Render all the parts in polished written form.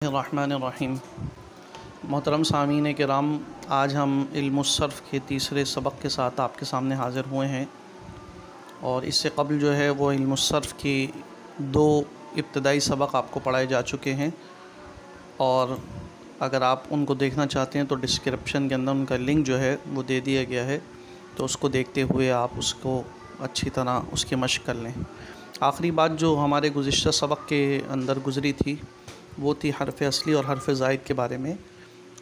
الرحمن الرحیم۔ محترم سامعین کرام، آج ہم علم الصرف کے تیسرے سبق کے ساتھ آپ کے سامنے حاضر ہوئے ہیں، اور اس سے قبل جو ہے وہ علم الصرف کی دو ابتدائی سبق آپ کو پڑھائے جا چکے ہیں، اور اگر آپ ان کو دیکھنا چاہتے ہیں تو ڈسکرپشن کے اندر ان کا لنک جو ہے وہ دے دیا گیا ہے، تو اس کو دیکھتے ہوئے آپ اس کو اچھی طرح اس کی مشق کر لیں۔ آخری بات جو ہمارے گزشتہ سبق کے اندر گزری تھی وہ تھی حرف اصلی اور حرف زائد کے بارے میں،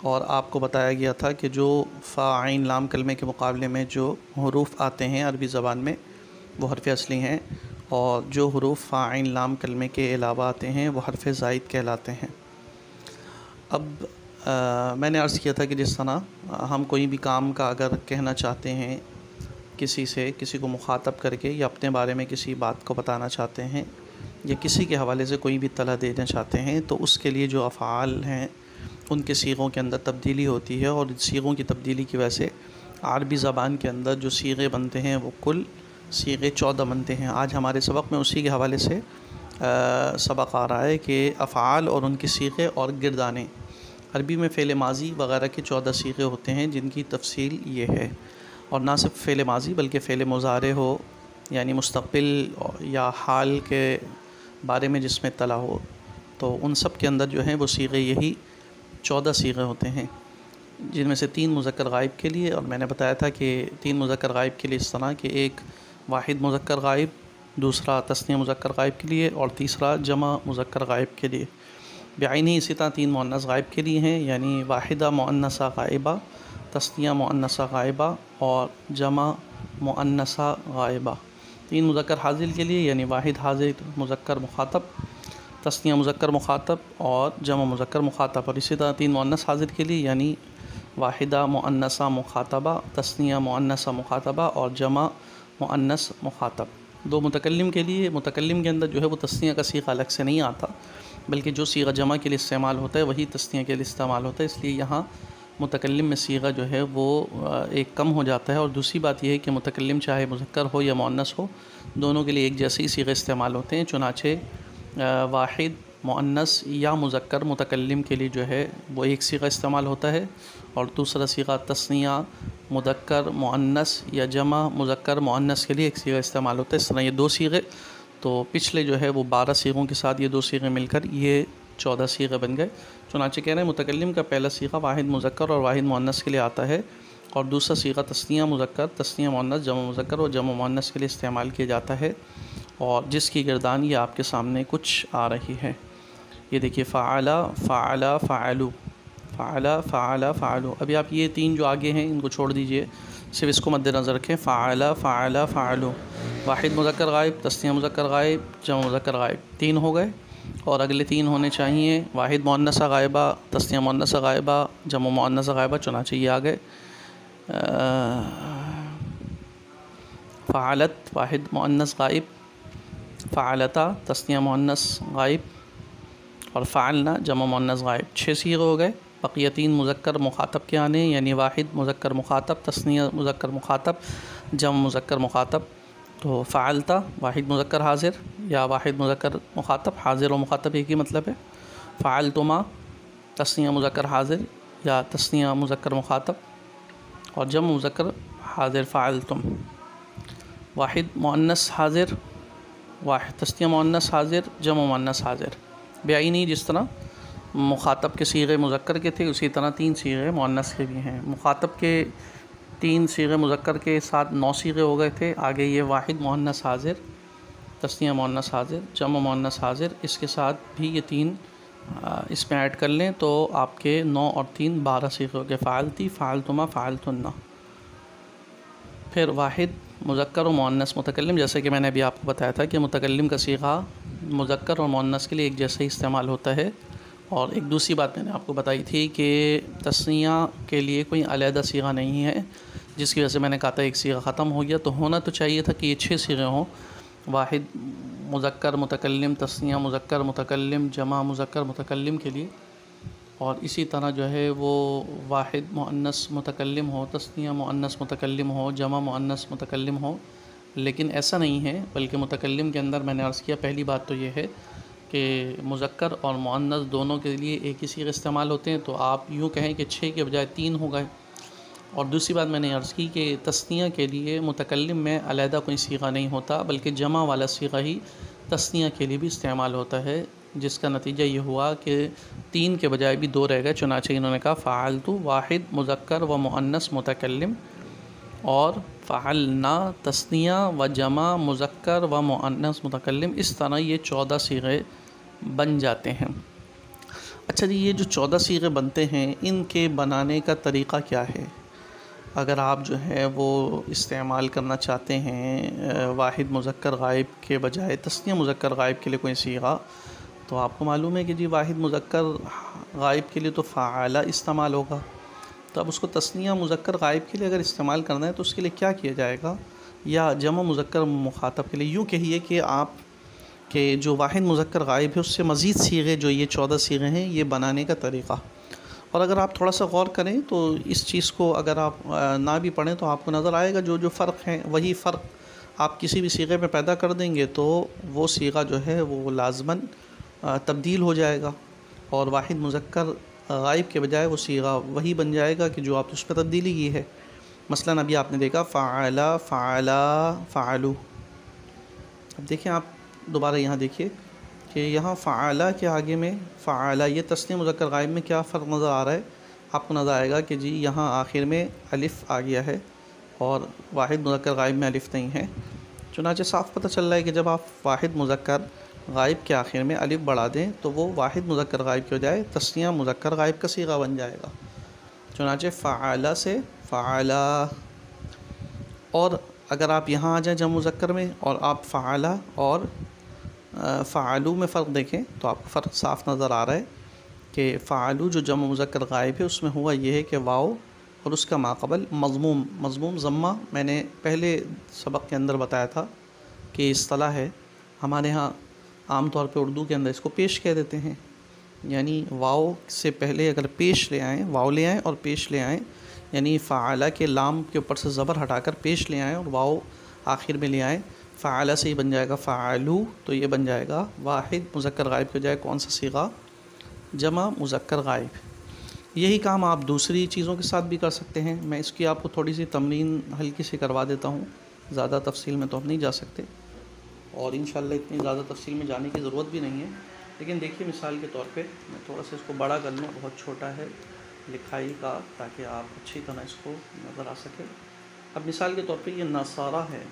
اور آپ کو بتایا گیا تھا کہ جو فا عین لام کلمے کے مقابلے میں جو حروف آتے ہیں عربی زبان میں وہ حرف اصلی ہیں، اور جو حروف فا عین لام کلمے کے علاوہ آتے ہیں وہ حرف زائد کہلاتے ہیں۔ اب میں نے عرض کیا تھا کہ جس طرح ہم کوئی بھی کام کا اگر کہنا چاہتے ہیں کسی کو مخاطب کر کے، یا اپنے بارے میں کسی بات کو بتانا چاہتے ہیں، یا کسی کے حوالے سے کوئی بھی اطلاع دینا چاہتے ہیں، تو اس کے لیے جو افعال ہیں ان کے صیغوں کے اندر تبدیلی ہوتی ہے، اور صیغوں کی تبدیلی کی وجہ سے عربی زبان کے اندر جو صیغے بنتے ہیں وہ کل صیغے 14 بنتے ہیں۔ آج ہمارے سبق میں اسی کے حوالے سے سبق آ رہا ہے کہ افعال اور ان کی صیغے اور گردانے۔ عربی میں فعل ماضی وغیرہ کے 14 صیغے ہوتے ہیں، جن کی تفصیل یہ ہے، اور نہ صرف فعل ماضی بلکہ فعل مضارع ہو، یعنی مستقبل یا حال کے بارے میں جس میں اطلاع ہو، تو ان سب کے اندر جو ہیں وہ صیغے یہی 14 صیغے ہوتے ہیں، جن میں سے 3 مذکر غائب کے لیے، اور میں نے بتایا تھا کہ 3 مذکر غائب کے لیے اس طرح کہ ایک واحد مذکر غائب، دوسرا تثنیہ مذکر غائب کے لیے، اور تیسرا جمع مذکر غائب کے لیے۔ بعینی اسی طرح 3 مؤنث غائب کے لیے ہیں، یعنی واحدہ مؤنثہ غائبہ، تثنیہ مؤنثہ غائبہ، اور جمع مؤنثہ غائبہ۔ 3 مذکر حاضر کے لیے، یعنی واحد حاضر مذکر مخاطب، تثنیہ مذکر مخاطب، اور جمع مذکر مخاطب، اور اسی طرح 3 مؤنث حاضر کے لیے، یعنی واحدہ مؤنثہ مخاطبہ، تثنیہ مؤنثہ مخاطبہ، اور جمع مؤنث مخاطب۔ 2 متکلم کے لیے، متکلم کے اندر جو ہے وہ تثنیہ کا صیغہ الگ سے نہیں آتا، بلکہ جو صیغہ جمع کے لیے استعمال ہوتا ہے وہی تثنیہ کے لیے استعمال ہوتا ہے، اس لیے یہاں متکلم میں صیغہ جو ہے وہ ایک کم ہو جاتا ہے۔ اور دوسری بات یہ ہے کہ متکلم چاہے مذکر ہو یا مؤنث ہو، دونوں کے لیے ایک جیسے ہی صیغے استعمال ہوتے ہیں، چنانچہ واحد مؤنث یا مذکر متکلم کے لیے جو ہے وہ ایک صیغہ استعمال ہوتا ہے، اور دوسرا صیغہ تثنیہ مذکر مؤنث یا جمع مذکر مؤنث کے لیے ایک صیغہ استعمال ہوتا ہے۔ اس طرح یہ 2 صیغے، تو پچھلے جو ہے وہ 12 صیغوں کے ساتھ یہ 2 صیغے مل کر یہ 14 صیغے بن گئے۔ چنانچہ کہہ رہے ہیں متکلم کا پہلا صیغہ واحد مذکر اور واحد مؤنث کے لیے آتا ہے، اور دوسرا صیغہ تثنیہ مذکر، تثنیہ مؤنث، جمع مذکر اور جمع مؤنث کے لیے استعمال کیا جاتا ہے، اور جس کی گردان یہ آپ کے سامنے کچھ آ رہی ہے۔ یہ دیکھیے فعل، فعل، فعلوا، فعل، فعل، فعلوا۔ ابھی آپ یہ 3 جو آگے ہیں ان کو چھوڑ دیجئے، صرف اس کو مد نظر رکھیں۔ فعل، فعل، فعلوا، واحد مذکر غائب، تثنیہ مذکر غائب، جمع مذکر غائب، 3 ہو گئے، اور اگلے 3 ہونے چاہیے واحد مؤنثہ غائبہ، تثنیہ مؤنثہ غائبہ، جمع مؤنثہ غائبہ، چنانچہ یہ آ گئے۔ فعلت واحد مؤنث غائب، فعلتا تثنیہ مؤنث غائب، اور فعلنا جمع مؤنث غائب۔ 6 صیغے ہو گئے، بقیہ 3 مذکر مخاطب کے آنے، یعنی واحد مذکر مخاطب، تثنیہ مذکر مخاطب، جمع مذکر مخاطب۔ تو فعلتا واحد مذکر حاضر یا واحد مذکر مخاطب، حاضر و مخاطب ایک ہی مطلب ہے۔ فعلتما تثنیہ مذکر حاضر یا تثنیہ مذکر مخاطب، اور جمع مذکر حاضر فعلتم۔ واحد مؤنث حاضر، واحد تثنیہ مؤنث حاضر، جمع مؤنث حاضر۔ بعینی جس طرح مخاطب کے صیغے مذکر کے تھے، اسی طرح 3 صیغے مؤنث کے بھی ہیں۔ مخاطب کے 3 صیغے مذکر کے ساتھ 9 صیغے ہو گئے تھے، آگے یہ واحد مؤنث حاضر، تثنیہ مؤنث حاضر، جمع مؤنث حاضر، اس کے ساتھ بھی یہ 3 اس میں ایڈ کر لیں تو آپ کے 9 اور 3 12 صیغے ہو گئے۔ فعلتی، فعلتما، فعلتن۔ پھر واحد مذکر و مؤنث متکلم، جیسے کہ میں نے ابھی آپ کو بتایا تھا کہ متکلم کا صیغہ مذکر اور مؤنث کے لیے ایک جیسا ہی استعمال ہوتا ہے، اور ایک دوسری بات میں نے آپ کو بتائی تھی کہ تثنیہ کے لیے کوئی علیحدہ صیغہ نہیں ہے، جس کی وجہ سے میں نے کہا تھا ایک صیغہ ختم ہو گیا، تو ہونا تو چاہیے تھا کہ یہ 6 صیغے ہوں، واحد مذکر متکلم، تثنیہ مذکر متکلم، جمع مذکر متکلم کے لیے، اور اسی طرح جو ہے وہ واحد مؤنث متکلم ہو، تثنیہ مؤنث متکلم ہو، جمع مؤنث متکلم ہو، لیکن ایسا نہیں ہے، بلکہ متکلم کے اندر میں نے عرض کیا پہلی بات تو یہ ہے کہ مذکر اور مؤنث دونوں کے لیے ایک ہی صیغے استعمال ہوتے ہیں، تو آپ یوں کہیں کہ 6 کے بجائے 3 ہو گئے۔ اور دوسری بات میں نے عرض کی کہ تثنیہ کے لیے متکلم میں علیحدہ کوئی صیغہ نہیں ہوتا، بلکہ جمع والا صیغہ ہی تثنیہ کے لیے بھی استعمال ہوتا ہے، جس کا نتیجہ یہ ہوا کہ 3 کے بجائے بھی 2 رہ گئے، چنانچہ انہوں نے کہا فعلت واحد مذکر و مؤنث متکلم، اور فعلنا تثنیہ و جمع مذکر و مؤنث متکلم۔ اس طرح یہ 14 صیغے بن جاتے ہیں۔ اچھا جی، یہ جو 14 صیغے بنتے ہیں، ان کے بنانے کا طریقہ کیا ہے؟ اگر آپ جو ہے وہ استعمال کرنا چاہتے ہیں واحد مذکر غائب کے بجائے تثنیہ مذکر غائب کے لیے کوئی صیغہ، تو آپ کو معلوم ہے کہ جی واحد مذکر غائب کے لیے تو فعل استعمال ہوگا، تو اب اس کو تثنیہ مذکر غائب کے لیے اگر استعمال کرنا ہے تو اس کے لیے کیا کیا جائے گا؟ یا جمع مذکر مخاطب کے لیے یوں کہیے کہ آپ کہ جو واحد مذکر غائب ہے اس سے مزید صیغے، جو یہ 14 صیغے ہیں، یہ بنانے کا طریقہ۔ اور اگر آپ تھوڑا سا غور کریں تو اس چیز کو اگر آپ نہ بھی پڑھیں تو آپ کو نظر آئے گا جو فرق ہیں، وہی فرق آپ کسی بھی صیغے پہ پیدا کر دیں گے تو وہ صیغہ جو ہے وہ لازماً تبدیل ہو جائے گا، اور واحد مذکر غائب کے بجائے وہ صیغہ وہی بن جائے گا کہ جو آپ اس پہ تبدیلی کی ہے۔ مثلاً ابھی آپ نے دیکھا فعل فعلا فعلو، اب دیکھیں آپ دوبارہ یہاں دیکھیے کہ یہاں فعلہ کے آگے میں فعلہ، یہ تثنیہ مذکر غائب میں کیا فرق نظر آ رہا ہے؟ آپ کو نظر آئے گا کہ جی یہاں آخر میں الف آ گیا ہے اور واحد مذکر غائب میں الف نہیں ہے، چنانچہ صاف پتہ چل رہا ہے کہ جب آپ واحد مذکر غائب کے آخر میں الف بڑھا دیں تو وہ واحد مذکر غائب کے بجائے تثنیہ مذکر غائب کا صیغہ بن جائے گا، چنانچہ فعلہ سے فعلہ۔ اور اگر آپ یہاں آ جائیں جمع مذکر میں اور آپ فعلہ اور فعلو میں فرق دیکھیں تو آپ کو فرق صاف نظر آ رہا ہے کہ فعلو جو جمع مذکر غائب ہے اس میں ہوا یہ ہے کہ واو اور اس کا ماقبل مضموم ضمہ، میں نے پہلے سبق کے اندر بتایا تھا کہ اصطلاح ہے ہمارے ہاں، عام طور پہ اردو کے اندر اس کو پیش کہہ دیتے ہیں، یعنی واو سے پہلے اگر پیش لے آئیں، واو لے آئیں اور پیش لے آئیں، یعنی فعلہ کے لام کے اوپر سے زبر ہٹا کر پیش لے آئیں اور واو آخر میں لے آئیں، فعلہ سے ہی بن جائے گا فعلو، تو یہ بن جائے گا واحد مذکر غائب کے بجائے کون سا صیغہ؟ جمع مذکر غائب۔ یہی کام آپ دوسری چیزوں کے ساتھ بھی کر سکتے ہیں، میں اس کی آپ کو تھوڑی سی تمرین ہلکی سی کروا دیتا ہوں، زیادہ تفصیل میں تو ہم نہیں جا سکتے اور انشاءاللہ اتنی زیادہ تفصیل میں جانے کی ضرورت بھی نہیں ہے، لیکن دیکھیے مثال کے طور پہ میں تھوڑا سا اس کو بڑا کر لوں، بہت چھوٹا ہے لکھائی کا، تاکہ آپ اچھی طرح اس کو نظر آ سکے۔ اب مثال کے طور پہ یہ نصارہ ہے،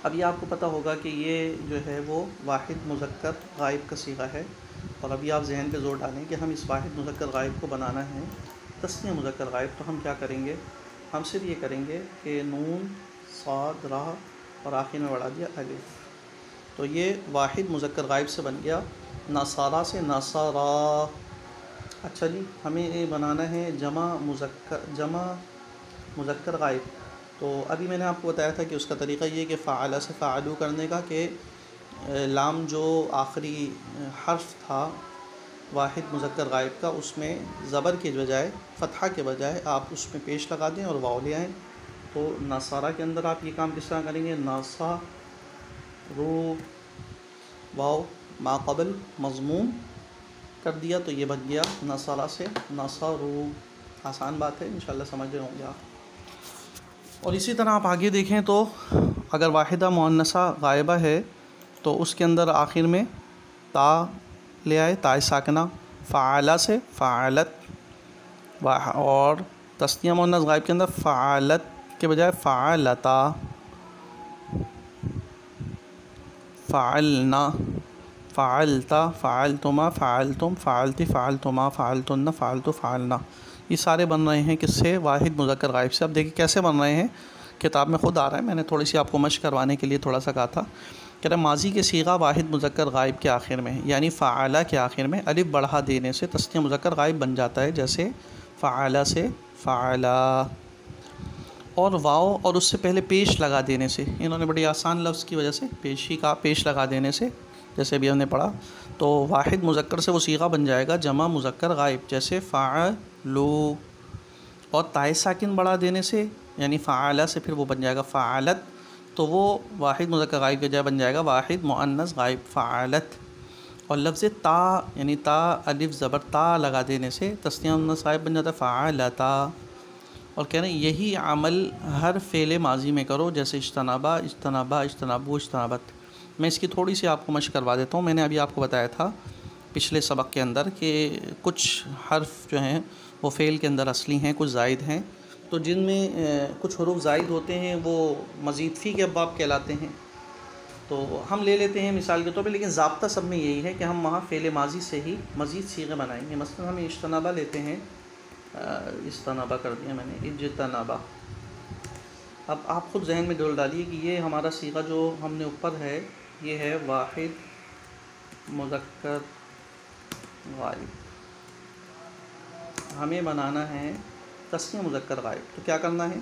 اب یہ آپ کو پتہ ہوگا کہ یہ جو ہے وہ واحد مذکر غائب کا صیغہ ہے، اور ابھی آپ ذہن پہ زور ڈالیں کہ ہم اس واحد مذکر غائب کو بنانا ہے تثنیہ مذکر غائب، تو ہم کیا کریں گے؟ ہم صرف یہ کریں گے کہ نون صاد را اور آخر میں بڑھا دیا الف، تو یہ واحد مذکر غائب سے بن گیا نصارہ سے نصارا۔ اچھا جی، ہمیں یہ بنانا ہے جمع مذکر غائب، تو ابھی میں نے آپ کو بتایا تھا کہ اس کا طریقہ یہ ہے کہ فعلہ سے فعلو کرنے کا، کہ لام جو آخری حرف تھا واحد مذکر غائب کا، اس میں زبر کے بجائے فتحہ کے بجائے آپ اس میں پیش لگا دیں اور واو لے آئیں، تو نصارہ کے اندر آپ یہ کام کس طرح کریں گے؟ ناصا رو، واو ما قبل مضموم کر دیا تو یہ بن گیا نصارہ سے نصارو۔ آسان بات ہے، انشاءاللہ سمجھ رہے ہوں گے آپ۔ اور اسی طرح آپ آگے دیکھیں تو اگر واحدہ مؤنثہ غائبہ ہے تو اس کے اندر آخر میں تا لے آئے، تا ساکنہ، فعلہ سے فعلت، اور تثنیہ مؤنث غائب کے اندر فعلت کے بجائے فعلتا، فعلنا، فعلتا، فعلتما، فعلتم، فعلتی، فعلتما، فعلتن، فعلتو، فعلنا، یہ سارے بن رہے ہیں کس سے؟ واحد مذکر غائب سے۔ اب دیکھیں کیسے بن رہے ہیں، کتاب میں خود آ رہا ہے، میں نے تھوڑی سی آپ کو مشق کروانے کے لیے تھوڑا سا کہا تھا کہ ماضی کے صیغہ واحد مذکر غائب کے آخر میں، یعنی فعلہ کے آخر میں الف بڑھا دینے سے تثنیہ مذکر غائب بن جاتا ہے، جیسے فعلہ سے فعلہ، اور واو اور اس سے پہلے پیش لگا دینے سے، انہوں نے بڑی آسان لفظ کی وجہ سے پیشی کا پیش لگا دینے سے، جیسے ابھی ہم نے پڑھا، تو واحد مذکر سے وہ صیغہ بن جائے گا جمع مذکر غائب، جیسے فعلو، اور تائے ساکن بڑھا دینے سے یعنی فعلہ سے پھر وہ بن جائے گا فعلت، تو وہ واحد مذکر غائب کے جائے بن جائے گا واحد مؤنث غائب فعلت. اور لفظ تا یعنی تا الف زبر تا لگا دینے سے تثنیہ مؤنث غائب بن جاتا ہے فعلتا. اور کہہ رہے ہیں یہی عمل ہر فعل ماضی میں کرو، جیسے اجتنابا اجتنابا اجتنابو اجتنابت. میں اس کی تھوڑی سی آپ کو مشق کروا دیتا ہوں. میں نے ابھی آپ کو بتایا تھا پچھلے سبق کے اندر کہ کچھ حرف جو ہیں وہ فعل کے اندر اصلی ہیں، کچھ زائد ہیں. تو جن میں کچھ حروف زائد ہوتے ہیں وہ مزید فی کے ابواب کہلاتے ہیں. تو ہم لے لیتے ہیں مثال کے طور پہ، لیکن ضابطہ سب میں یہی ہے کہ ہم وہاں فعل ماضی سے ہی مزید صیغے بنائیں گے. مثلا ہم اجتنابا لیتے ہیں، اجتنابا کر دیا میں نے، اجتنابا. اب آپ خود ذہن میں ڈال ڈالیے کہ یہ ہمارا صیغہ جو ہم نے اوپر ہے یہ ہے واحد مذکر غائب. ہمیں بنانا ہے تثنیہ مذکر غائب. تو کیا کرنا ہے؟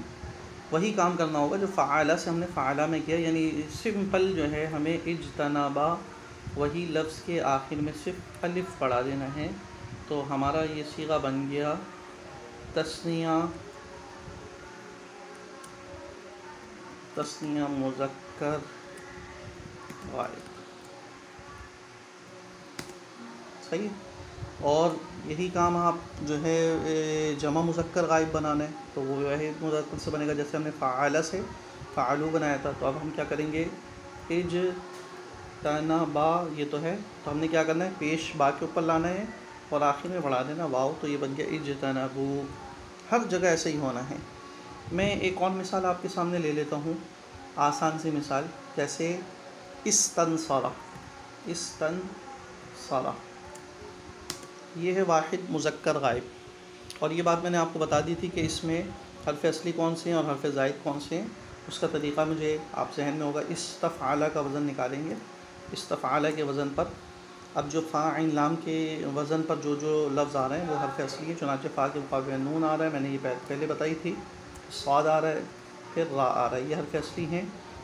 وہی کام کرنا ہوگا جو فعالہ سے ہم نے فعالہ میں کیا، یعنی سمپل جو ہے ہمیں اجتنابا وہی لفظ کے آخر میں صرف الف پڑھا دینا ہے. تو ہمارا یہ صیغہ بن گیا تثنیہ مذکر غائب. صحیح. اور یہی کام آپ جو ہے جمع مذکر غائب بنانا ہے تو وہ واحد مذکر سے بنے گا. جیسے ہم نے فعالہ سے فعلو بنایا تھا، تو اب ہم کیا کریں گے؟ اجتنابا یہ تو ہے، تو ہم نے کیا کرنا ہے؟ پیش با کے اوپر لانا ہے اور آخر میں بڑھا دینا واو. تو یہ بن گیا اجتنابو. ہر جگہ ایسے ہی ہونا ہے. میں ایک اور مثال آپ کے سامنے لے لیتا ہوں، آسان سی مثال. جیسے استنصرا، استنصرا یہ ہے واحد مذکر غائب. اور یہ بات میں نے آپ کو بتا دی تھی کہ اس میں حرف اصلی کون سے ہیں اور حرف زائد کون سے ہیں. اس کا طریقہ مجھے آپ ذہن میں ہوگا. استفعالہ کا وزن نکالیں گے. استفعالہ کے وزن پر اب جو فا عین لام کے وزن پر جو لفظ آ رہے ہیں وہ حرف اصلی ہے. چنانچہ فا کے مقابلے نون آ رہا ہے، میں نے یہ پہلے بتائی تھی. صاد آ رہا ہے، پھر را آ رہا ہے، یہ حرف اصلی ہیں.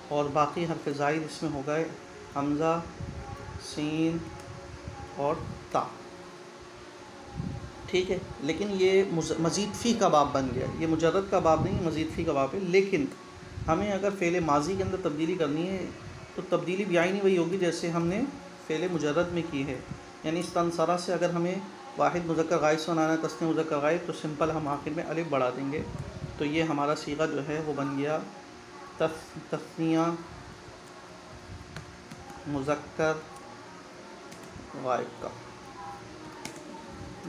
اور باقی حرف زائد اس میں ہو گئے حمزہ، سین اور تا. ٹھیک ہے. لیکن یہ مزید فی کا باب بن گیا. یہ مجرد کا باب نہیں، مزید فی کا باب ہے. لیکن ہمیں اگر فعل ماضی کے اندر تبدیلی کرنی ہے تو تبدیلی بھی آئینی وہی ہوگی جیسے ہم نے فعل مجرد میں کی ہے. یعنی استنصرا سے اگر ہمیں واحد مذکر غائب سے بنانا ہے تثنیہ مذکر غائب، تو سمپل ہم آخر میں الف بڑھا دیں گے. تو یہ ہمارا صیغہ جو ہے وہ بن گیا تثنیہ مذکر غائب کا.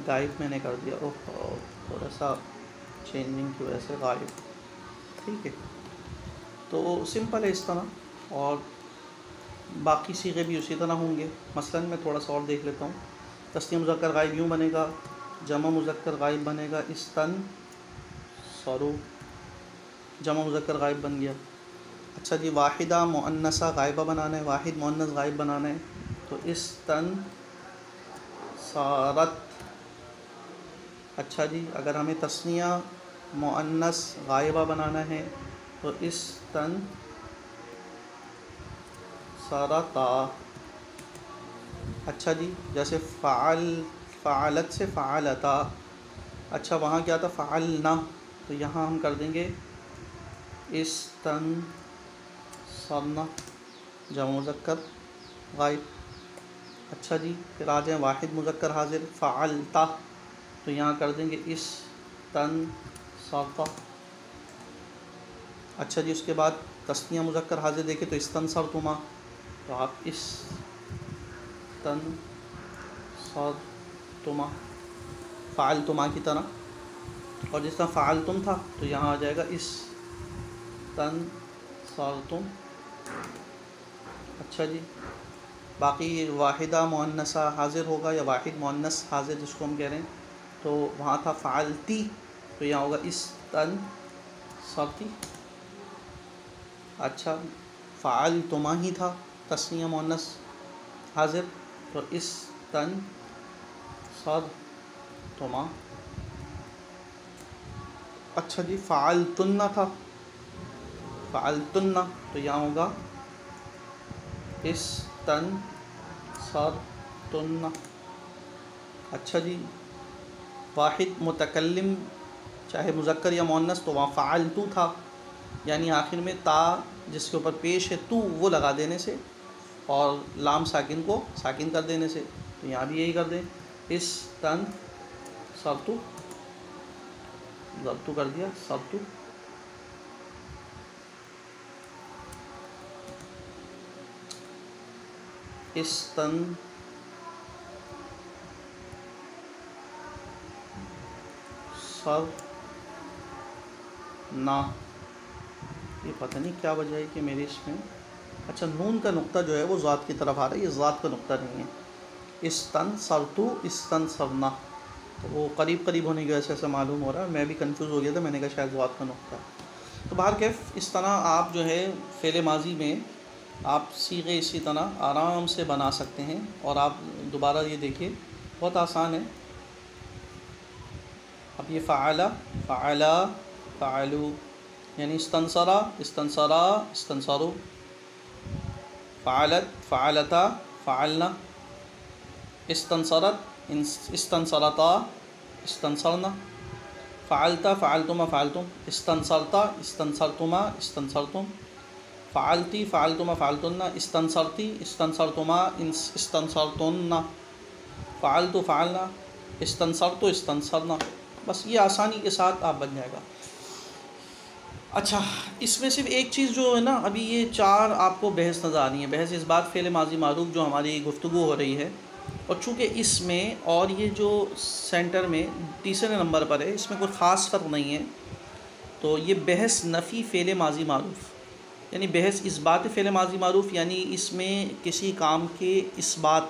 غائب میں نے کر دیا، تھوڑا سا چینجنگ کی وجہ سے غائب. ٹھیک ہے. تو سمپل ہے اس طرح، اور باقی صیغے بھی اسی طرح ہوں گے. مثلا میں تھوڑا سا اور دیکھ لیتا ہوں. تثنیہ مذکر غائب یوں بنے گا، جمع مذکر غائب بنے گا استنصرو، جمع مذکر غائب بن گیا. اچھا جی، واحدہ مؤنثہ غائبہ بنانا ہے، واحد مؤنث غائب بنانا ہے. تو استنصارت. اچھا جی، اگر ہمیں تثنیہ مؤنث غائبہ بنانا ہے تو استنصرتا. اچھا جی، جیسے فعلت سے فعلتا. اچھا وہاں کیا تھا؟ فعلنا، تو یہاں ہم کر دیں گے استنصرنا، جمع مذکر غائب. اچھا جی، پھر آ جائیں واحد مذکر حاضر فعلتا، تو یہاں کر دیں گے استنصرتا. اچھا جی، اس کے بعد تثنیہ مذکر حاضر دیکھیں تو استنصرتما، تو آپ استنصرتما فعلتما کی طرح. اور جس طرح فعلتم تھا تو یہاں آ جائے گا استنصرتم. اچھا جی، باقی واحدہ مؤنثہ حاضر ہوگا یا واحد مؤنث حاضر جس کو ہم کہہ رہے ہیں، تو وہاں تھا فعلتی، تو یہاں ہوگا استنصرتی. اچھا، فعلتما ہی تھا تثنیہ مؤنث حاضر، تو استنصرتما. اچھا جی، فعلتن تھا، فعلتن، تو یہاں ہوگا استنصرتن. اچھا جی، واحد متکلم چاہے مذکر یا مؤنث، تو وہاں فعلتو تھا، یعنی آخر میں تا جس کے اوپر پیش ہے تو وہ لگا دینے سے، اور لام ساکن کو ساکن کر دینے سے. تو یہاں بھی یہی کر دیں، استنصرتو، ضبط کر دیا، سبتو. استنصرنا. یہ پتہ نہیں کیا وجہ ہے کہ میرے اس میں، اچھا نون کا نقطہ جو ہے وہ ذات کی طرف آ رہا ہے، یہ ذات کا نقطہ نہیں ہے. استنصرتو، استنصرنا، تو وہ قریب قریب ہونے کی وجہ سے ایسا معلوم ہو رہا ہے. میں بھی کنفیوز ہو گیا تھا، میں نے کہا شاید ذات کا نقطہ. تو بہرکیف اس طرح آپ جو ہے فعل ماضی میں آپ صیغے اسی طرح آرام سے بنا سکتے ہیں. اور آپ دوبارہ یہ دیکھیے، بہت آسان ہے. اب یہ فعلا، فعلا، فعلو، یعنی استنصرا، استنصرا، استنصرو، فعلت، فعلتا، فعلنا، استنصرت، استنصرتا، استنصرنا، فعلتا، فعلتما، فعلتم، استنصرتا، استنصرتما، استنصرتم، فعلتی، فعلتما، فعلتن، استنصرتی، استنصرتما، استنصرتن، فعلت، فعلنا، استنصرت، استنصرنا. بس یہ آسانی کے ساتھ آپ بن جائے گا. اچھا، اس میں صرف ایک چیز جو ہے نا، ابھی یہ 4 آپ کو بحث نظر آ رہی ہیں. بحث اس بات فعل ماضی معروف جو ہماری گفتگو ہو رہی ہے، اور چونکہ اس میں اور یہ جو سینٹر میں تیسرے نمبر پر ہے، اس میں کوئی خاص فرق نہیں ہے. تو یہ بحث نفی فعل ماضی معروف، یعنی بحث اس بات فعل ماضی معروف، یعنی اس میں کسی کام کے اس بات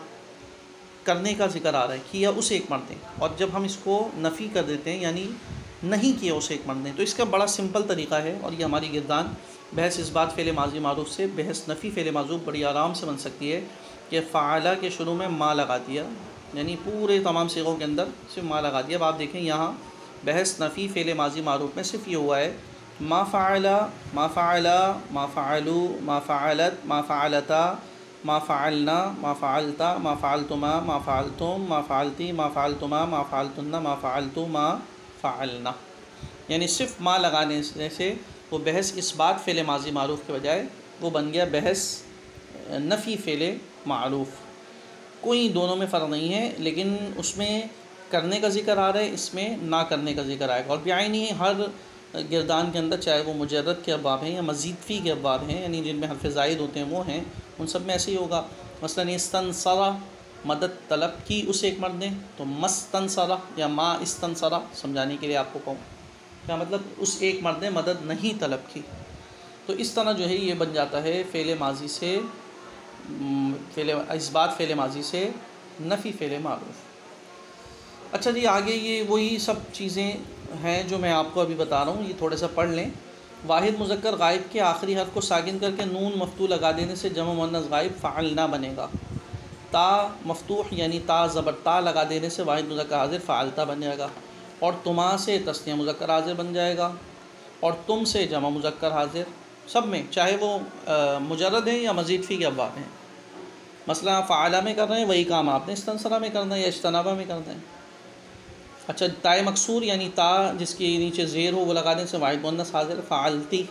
کرنے کا ذکر آ رہا ہے، کیا اسے ایک مرتبہ. اور جب ہم اس کو نفی کر دیتے ہیں یعنی نہیں کیا اسے ایک مرتبہ، تو اس کا بڑا سمپل طریقہ ہے. اور یہ ہماری گردان بحث اس بات فعل ماضی معروف سے بحث نفی فعل معروف بڑی آرام سے بن سکتی ہے کہ فعلا کے شروع میں ما لگا دیا، یعنی پورے تمام صیغوں کے اندر صرف ما لگا دیا. اب آپ دیکھیں یہاں بحث نفی فعل ماضی معروف میں صرف یہ ہوا ہے ما فعلا، ما فعلا، ما فعلو، ما فعلت، ما فعلتا، ما فعلنا، ما فعلتا، ما فعلتما، ما فعلتم، ما فعلتی، ما فعلتما، ما فعلتن، ما فعلتو، ما فعلنا. یعنی صرف ما لگانے سے وہ بحث اس بات فعل ماضی معروف کے بجائے وہ بن گیا بحث نفی فعل معروف. کوئی دونوں میں فرق نہیں ہے، لیکن اس میں کرنے کا ذکر آ رہا ہے، اس میں نہ کرنے کا ذکر آئے گا. اور بعینی ہر گردان کے اندر، چاہے وہ مجرد کے ابواب ہیں یا مزید فی کے ابواب ہیں، یعنی جن میں حرف زائد ہوتے ہیں وہ ہیں، ان سب میں ایسے ہی ہوگا. مثلا استنصرا، مدد طلب کی اسے ایک مرد دیں، تو مستنصرا یا ما استنصرا سمجھانے کے لیے آپ کو کہوں کیا مطلب، اس ایک مرد نے مدد نہیں طلب کی. تو اس طرح جو ہے یہ بن جاتا ہے فعل ماضی سے اس بات فعل ماضی سے نفی فعل معروف. اچھا جی، آگے یہ وہی سب چیزیں ہیں جو میں آپ کو ابھی بتا رہا ہوں، یہ تھوڑے سا پڑھ لیں. واحد مذکر غائب کے آخری حرف کو ساکن کر کے نون مفتوح لگا دینے سے جمع مؤنث غائب فعلنا بنے گا. تا مفتوح یعنی تا زبر تا لگا دینے سے واحد مذکر حاضر فعلتا بن جائے گا. اور تما سے تثنیہ مذکر حاضر بن جائے گا. اور تم سے جمع مذکر حاضر، سب میں چاہے وہ مجرد ہیں یا مزید فی کے ابواب ہیں. مثلا فعلا میں کر رہے ہیں وہی کام آپ نے استنصرا میں کرنا ہے یا اجتنابا میں کرنا ہے. اچھا، تائے مکسور یعنی تا جس کے نیچے زیر ہو وہ لگا دیں سے واحد مؤنث حاضر فعلتی.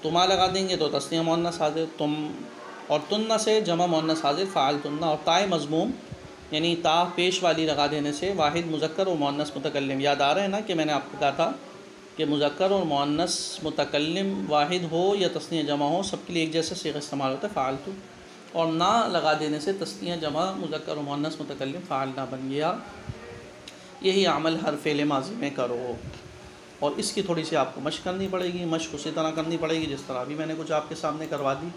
تما لگا دیں گے تو تثنیہ مؤنث حاضر تم. اور تنہ سے جمع مؤنث حاضر فعلتنہ. اور تائے مضموم یعنی تا پیش والی لگا دینے سے واحد مذکر اور مؤنث متکلم. یاد آ رہا ہے نا کہ میں نے آپ کو کہا تھا کہ مذکر اور مؤنث متکلم واحد ہو یا تثنیہ جمع ہو، سب کے لیے ایک جیسا صیغہ استعمال ہوتا ہے فعلتو. اور نہ لگا دینے سے تثنیہ جمع مذکر و مؤنث متکلم فعلنا بن گیا. یہی عمل ہر فعل ماضی میں کرو. اور اس کی تھوڑی سی آپ کو مشق کرنی پڑے گی. مشق اسی طرح کرنی پڑے گی جس طرح ابھی میں نے کچھ آپ کے سامنے کروا دی.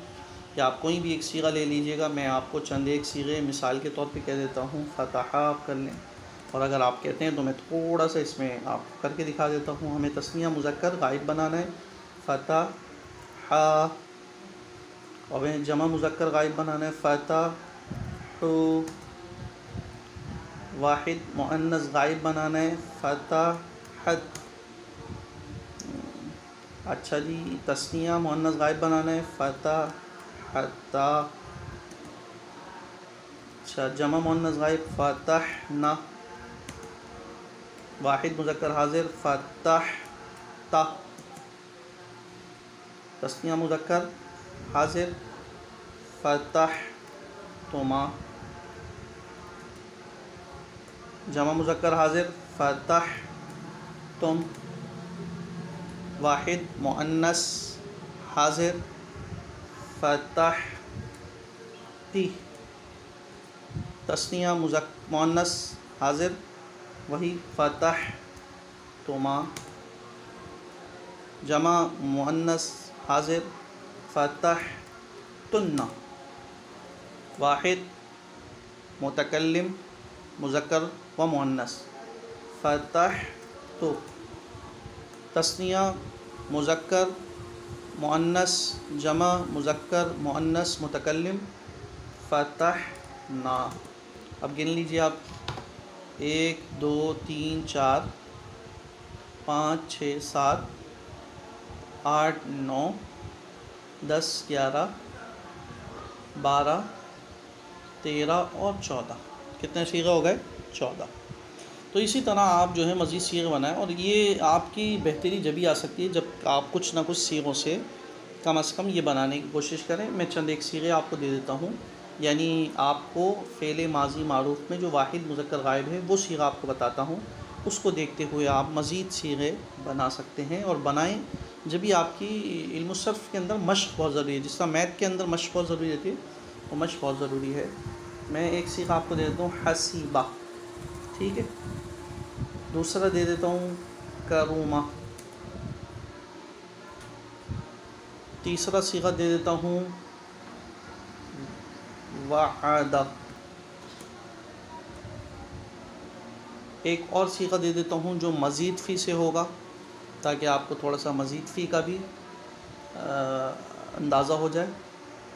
کہ آپ کوئی بھی ایک صیغہ لے لیجئے گا، میں آپ کو چند ایک صیغے مثال کے طور پہ کہہ دیتا ہوں. فتح آپ کر لیں، اور اگر آپ کہتے ہیں تو میں تھوڑا سا اس میں آپ کر کے دکھا دیتا ہوں. ہمیں تثنیہ مذکر غائب بنانا ہے فتح، اور جمع مذکر غائب بنانا ہے فتح. واحد مؤنث غائب بنانا ہے فتحت. اچھا جی، تثنیہ مؤنث غائب بنانا ہے فتحتا. اچھا، جمع مؤنث غائب فتحنا. واحد مذکر حاضر فتحتا. تثنیہ مذکر حاضر فتحتما، جمع مذکر حاضر فتحتم، واحد مؤنث حاضر فتحتی، تثنیہ مؤنث حاضر وہی فتحتما، جمع مؤنث حاضر فتحتن، واحد متکلم مذکر و مؤنث فتحت، تثنیہ مذکر مؤنث جمع مذکر مؤنث متکلم فتحنا۔ اب گن لیجیے آپ 1 2 3 4 5 6 7 8 9 10 11 12 13 اور 14، کتنے صیغے ہو گئے؟ 14۔ تو اسی طرح آپ جو ہے مزید صیغے بنائیں، اور یہ آپ کی بہتری جبھی آ سکتی ہے جب آپ کچھ نہ کچھ صیغوں سے کم از کم یہ بنانے کی کوشش کریں۔ میں چند ایک صیغے آپ کو دے دیتا ہوں، یعنی آپ کو فعل ماضی معروف میں جو واحد مذکر غائب ہے وہ صیغہ آپ کو بتاتا ہوں، اس کو دیکھتے ہوئے آپ مزید صیغے بنا سکتے ہیں، اور بنائیں جبھی آپ کی علم الصرف کے اندر مشق بہت ضروری ہے، جس طرح میتھ کے اندر مشق بہت ضروری رہتی ہے، وہ مشق بہت ضروری ہے۔ میں ایک صیغہ آپ کو دے دیتا ہوں حسیبہ، ٹھیک ہے، دوسرا دے دیتا ہوں کرومہ، تیسرا صیغہ دے دیتا ہوں وعدہ، ایک اور صیغہ دے دیتا ہوں جو مزید فی سے ہوگا تاکہ آپ کو تھوڑا سا مزید فی کا بھی اندازہ ہو جائے،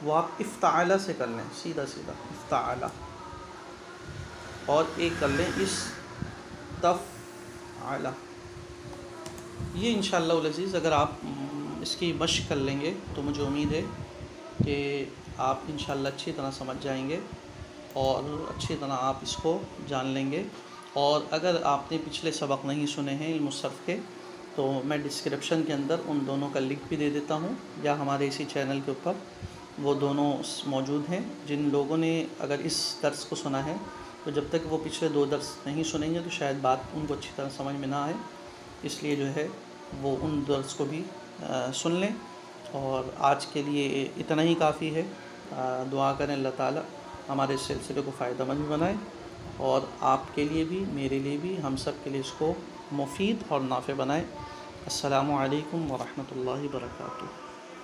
وہ آپ افتعالہ سے کر لیں، سیدھا سیدھا افتعالہ، اور ایک کر لیں استفعالہ۔ یہ انشاءاللہ العزیز اگر آپ اس کی مشق کر لیں گے تو مجھے امید ہے کہ آپ انشاءاللہ اچھی طرح سمجھ جائیں گے اور اچھی طرح آپ اس کو جان لیں گے۔ اور اگر آپ نے پچھلے سبق نہیں سنے ہیں علم الصرف کے تو میں ڈسکرپشن کے اندر ان دونوں کا لنک بھی دے دیتا ہوں، یا ہمارے اسی چینل کے اوپر وہ دونوں موجود ہیں۔ جن لوگوں نے اگر اس درس کو سنا ہے تو جب تک وہ پچھلے 2 درس نہیں سنیں گے تو شاید بات ان کو اچھی طرح سمجھ میں نہ آئے، اس لیے جو ہے وہ ان درس کو بھی سن لیں۔ اور آج کے لیے اتنا ہی کافی ہے۔ دعا کریں اللہ تعالیٰ ہمارے اس سلسلے کو فائدہ مند بنائے، اور آپ کے لیے بھی میرے لیے بھی ہم سب کے لیے اس کو مفید اور نافع بنائے۔ السلام علیکم ورحمۃ اللہ وبرکاتہ۔